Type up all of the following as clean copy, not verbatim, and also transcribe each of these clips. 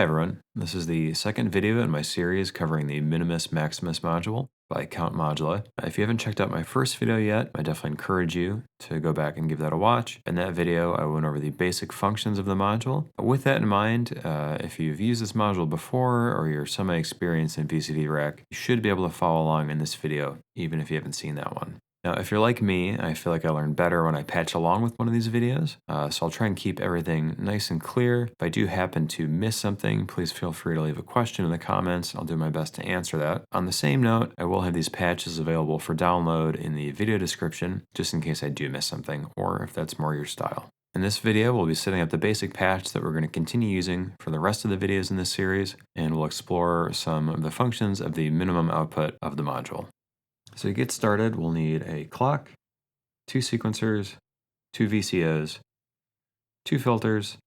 everyone, this is the second video in my series covering the Minimus Maximus module by Count Modula. If you haven't checked out my first video yet, I definitely encourage you to go back and give that a watch. In that video, I went over the basic functions of the module. With that in mind, if you've used this module before or you're semi-experienced in vcvrack, you should be able to follow along in this video, even if you haven't seen that one. Now, if you're like me, I feel like I learn better when I patch along with one of these videos, so I'll try and keep everything nice and clear. If I do happen to miss something, please feel free to leave a question in the comments. I'll do my best to answer that. On the same note, I will have these patches available for download in the video description, just in case I do miss something, or if that's more your style. In this video, we'll be setting up the basic patch that we're going to continue using for the rest of the videos in this series, and we'll explore some of the functions of the minimum output of the module. So to get started, we'll need a clock, 2 sequencers, 2 VCOs, 2 filters,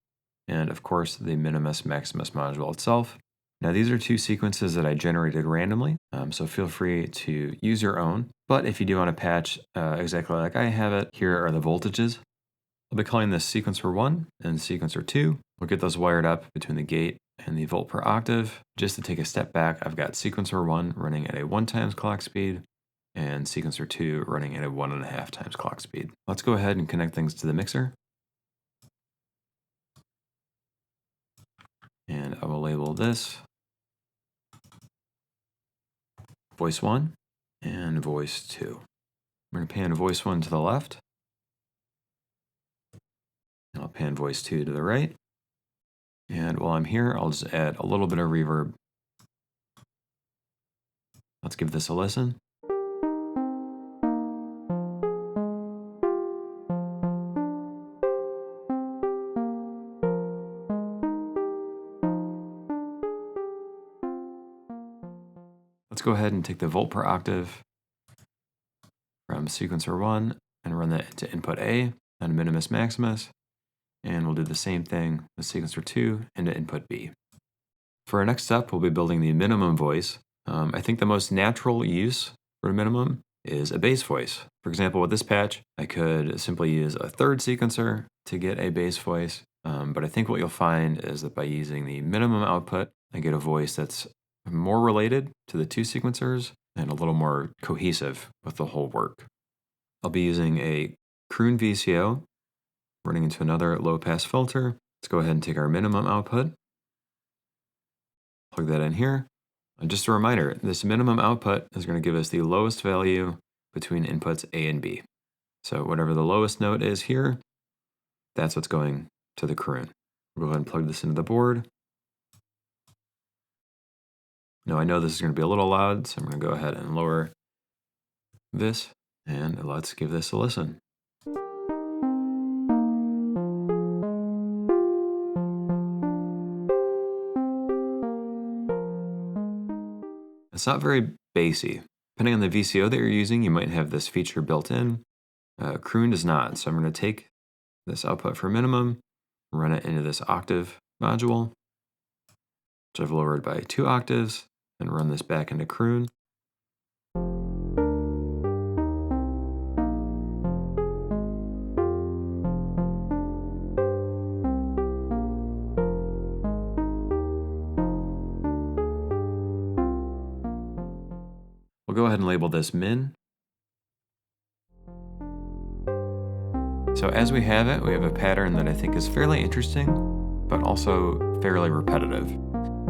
and of course the Minimus Maximus module itself. Now these are 2 sequences that I generated randomly, so feel free to use your own. But if you do want to patch exactly like I have it, here are the voltages. I'll be calling this sequencer 1 and sequencer 2. We'll get those wired up between the gate and the volt per octave. Just to take a step back, I've got sequencer 1 running at a 1 times clock speed, and sequencer 2 running at a 1.5 times clock speed. Let's go ahead and connect things to the mixer. And I will label this voice 1 and voice 2. I'm going to pan voice 1 to the left. And I'll pan voice 2 to the right. And while I'm here, I'll just add a little bit of reverb. Let's give this a listen. Let's go ahead and take the volt per octave from sequencer 1 and run that into input A on Minimus Maximus. And we'll do the same thing with sequencer 2 into input B. For our next step, we'll be building the minimum voice. I think the most natural use for a minimum is a bass voice. For example, with this patch, I could simply use a third sequencer to get a bass voice. But I think what you'll find is that by using the minimum output, I get a voice that's more related to the 2 sequencers and a little more cohesive with the whole work. I'll be using a croon VCO running into another low-pass filter. Let's go ahead and take our minimum output, plug that in here. And just a reminder, this minimum output is going to give us the lowest value between inputs A and B. So whatever the lowest note is here, that's what's going to the croon. We'll go ahead and plug this into the board. Now I know this is going to be a little loud, so I'm going to go ahead and lower this, and let's give this a listen. It's not very bassy. Depending on the VCO that you're using, you might have this feature built in. Croon does not, so I'm going to take this output for minimum, run it into this octave module, which I've lowered by 2 octaves, and run this back into croon. We'll go ahead and label this min. So as we have it, we have a pattern that I think is fairly interesting, but also fairly repetitive.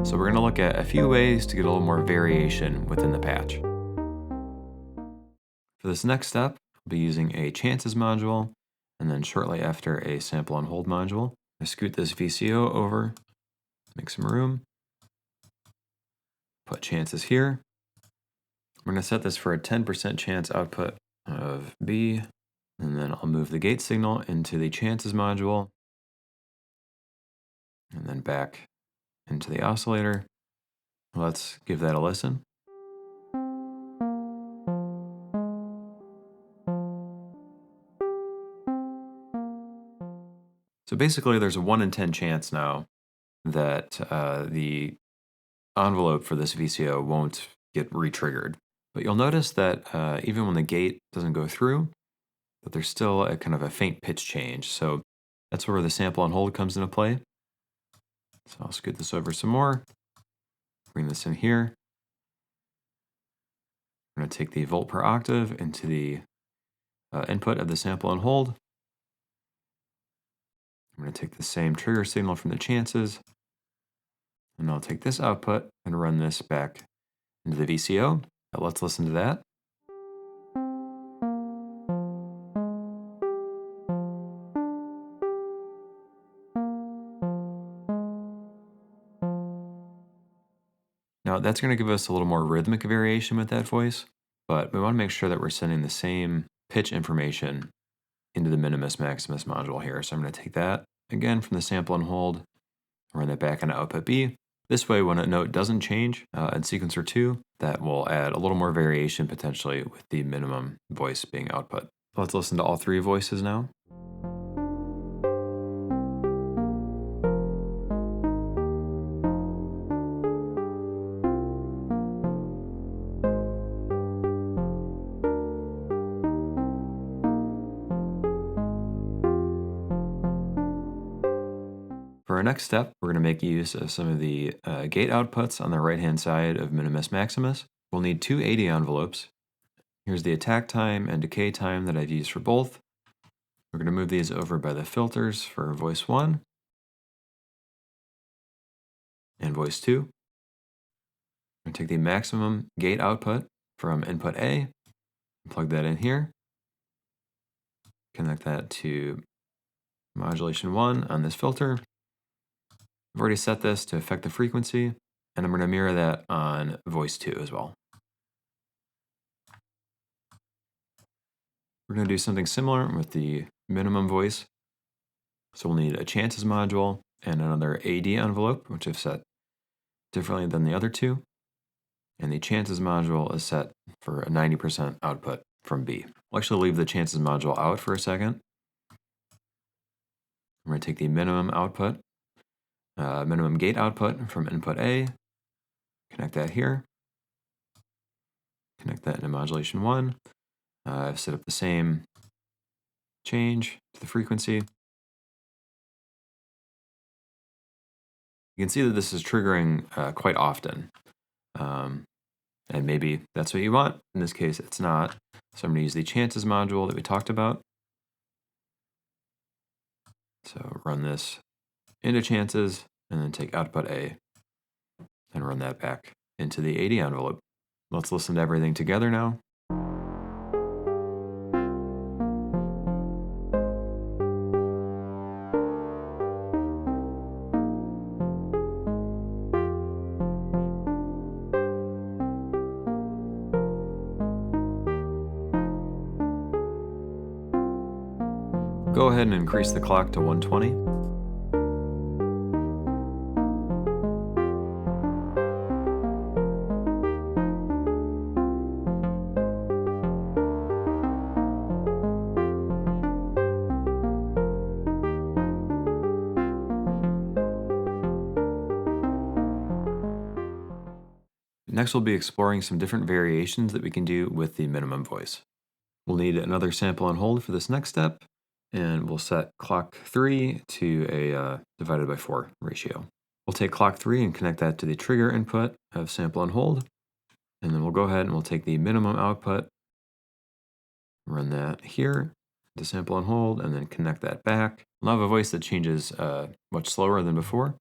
So we're going to look at a few ways to get a little more variation within the patch. For this next step, I'll be using a chances module, and then shortly after a sample on hold module. I scoot this VCO over, make some room, put chances here. I'm going to set this for a 10% chance output of B, and then I'll move the gate signal into the chances module, and then back into the oscillator. Let's give that a listen. So basically there's a 1 in 10 chance now that the envelope for this VCO won't get re-triggered. But you'll notice that even when the gate doesn't go through, that there's still a kind of a faint pitch change. So that's where the sample on hold comes into play. So I'll scoot this over some more, bring this in here. I'm going to take the volt per octave into the input of the sample and hold. I'm going to take the same trigger signal from the chances, and I'll take this output and run this back into the VCO. Now let's listen to that. Now that's going to give us a little more rhythmic variation with that voice, but we want to make sure that we're sending the same pitch information into the Minimus Maximus module here. So I'm going to take that again from the sample and hold, run that back into output B. This way, when a note doesn't change in sequencer 2, that will add a little more variation potentially with the minimum voice being output. Let's listen to all three voices now. For our next step, we're going to make use of some of the gate outputs on the right-hand side of Minimus Maximus. We'll need two 80 envelopes. Here's the attack time and decay time that I've used for both. We're going to move these over by the filters for voice 1 and voice 2. I'm going to take the maximum gate output from input A, plug that in here, connect that to modulation 1 on this filter. I've already set this to affect the frequency, and I'm going to mirror that on voice 2 as well. We're going to do something similar with the minimum voice. So we'll need a chances module and another AD envelope, which I've set differently than the other two. And the chances module is set for a 90% output from B. We'll actually leave the chances module out for a second. We're going to take the minimum output, minimum gate output from input A, connect that here, connect that into modulation 1. I've set up the same change to the frequency. You can see that this is triggering quite often. And maybe that's what you want. In this case, it's not. So I'm going to use the chances module that we talked about. So run this into chances, and then take output A and run that back into the 80 envelope. Let's listen to everything together now. Go ahead and increase the clock to 120. Next, we'll be exploring some different variations that we can do with the minimum voice. We'll need another sample and hold for this next step, and we'll set clock 3 to a divided by 4 ratio. We'll take clock 3 and connect that to the trigger input of sample and hold, and then we'll go ahead and we'll take the minimum output, run that here to sample and hold, and then connect that back. We'll have a voice that changes much slower than before.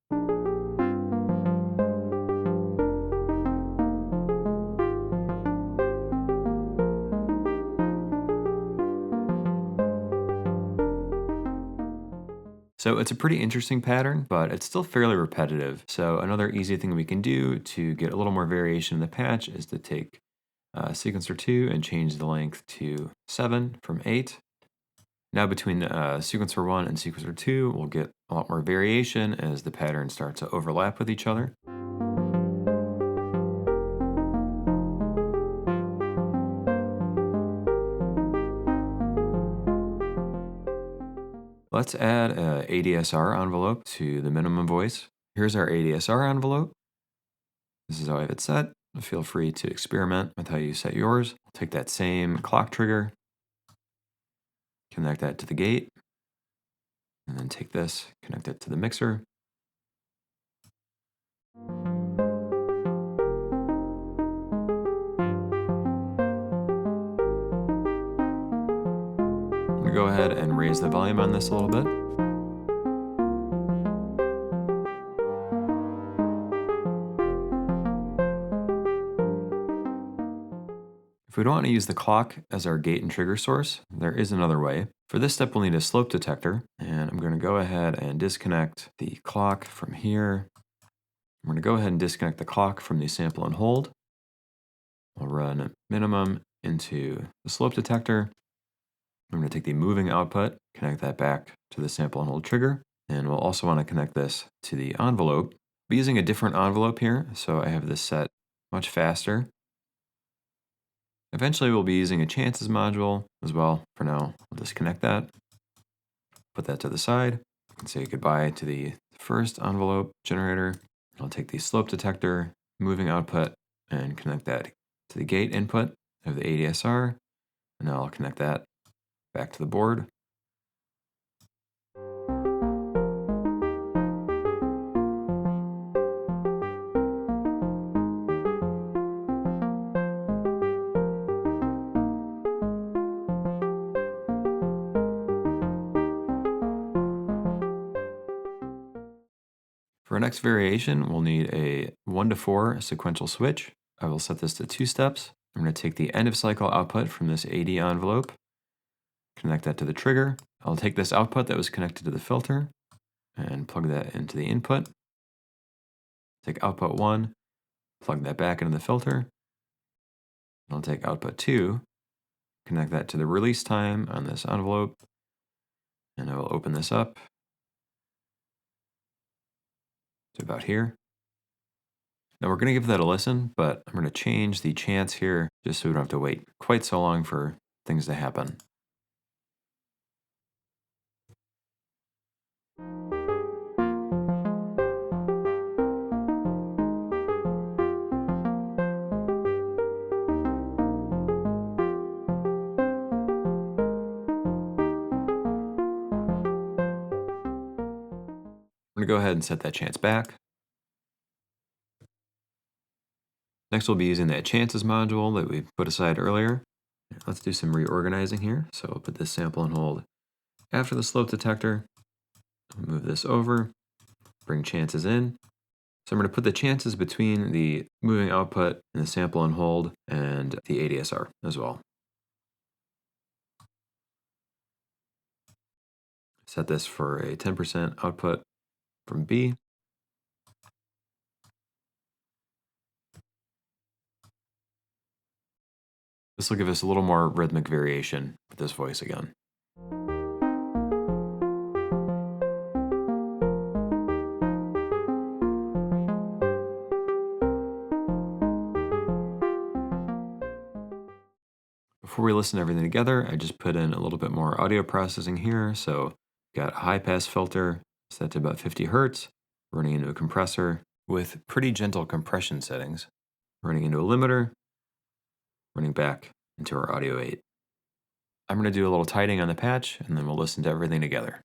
So it's a pretty interesting pattern, but it's still fairly repetitive. So another easy thing we can do to get a little more variation in the patch is to take sequencer 2 and change the length to 7 from 8. Now between sequencer 1 and sequencer 2, we'll get a lot more variation as the patterns start to overlap with each other. Let's add a ADSR envelope to the minimum voice. Here's our ADSR envelope. This is how I have it set. Feel free to experiment with how you set yours. Take that same clock trigger, connect that to the gate, and then take this, connect it to the mixer. gonna go ahead and raise the volume on this a little bit. If we don't want to use the clock as our gate and trigger source, there is another way. For this step, we'll need a slope detector, and I'm going to go ahead and disconnect the clock from here. I'm going to go ahead and disconnect the clock from the sample and hold. I'll run minimum into the slope detector. I'm going to take the moving output, connect that back to the sample and hold trigger, and we'll also want to connect this to the envelope. I'll be using a different envelope here, so I have this set much faster. Eventually we'll be using a chances module as well. For now, I'll disconnect that, put that to the side, and say goodbye to the first envelope generator. I'll take the slope detector, moving output, and connect that to the gate input of the ADSR, and now I'll connect that back to the board. For our next variation, we'll need a 1 to 4 sequential switch. I will set this to 2 steps. I'm going to take the end of cycle output from this AD envelope, connect that to the trigger. I'll take this output that was connected to the filter and plug that into the input. Take output 1, plug that back into the filter. I'll take output 2, connect that to the release time on this envelope, and I will open this up to about here. Now we're going to give that a listen, but I'm going to change the chance here just so we don't have to wait quite so long for things to happen. I'm going to go ahead and set that chance back. Next, we'll be using that chances module that we put aside earlier. Let's do some reorganizing here. So I'll put this sample and hold after the slope detector. I'll move this over, bring chances in. So I'm going to put the chances between the moving output and the sample and hold and the ADSR as well. Set this for a 10% output from B. This will give us a little more rhythmic variation with this voice again. Before we listen to everything together, I just put in a little bit more audio processing here. So got a high pass filter set to about 50 Hertz, running into a compressor with pretty gentle compression settings, running into a limiter, running back into our audio 8. I'm going to do a little tightening on the patch, and then we'll listen to everything together.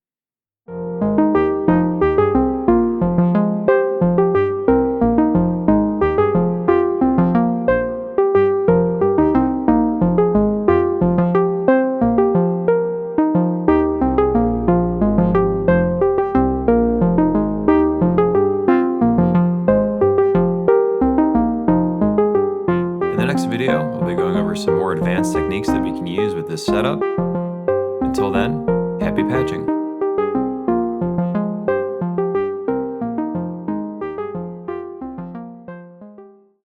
In the next video, we'll be going over some more advanced techniques that we can use with this setup. Until then,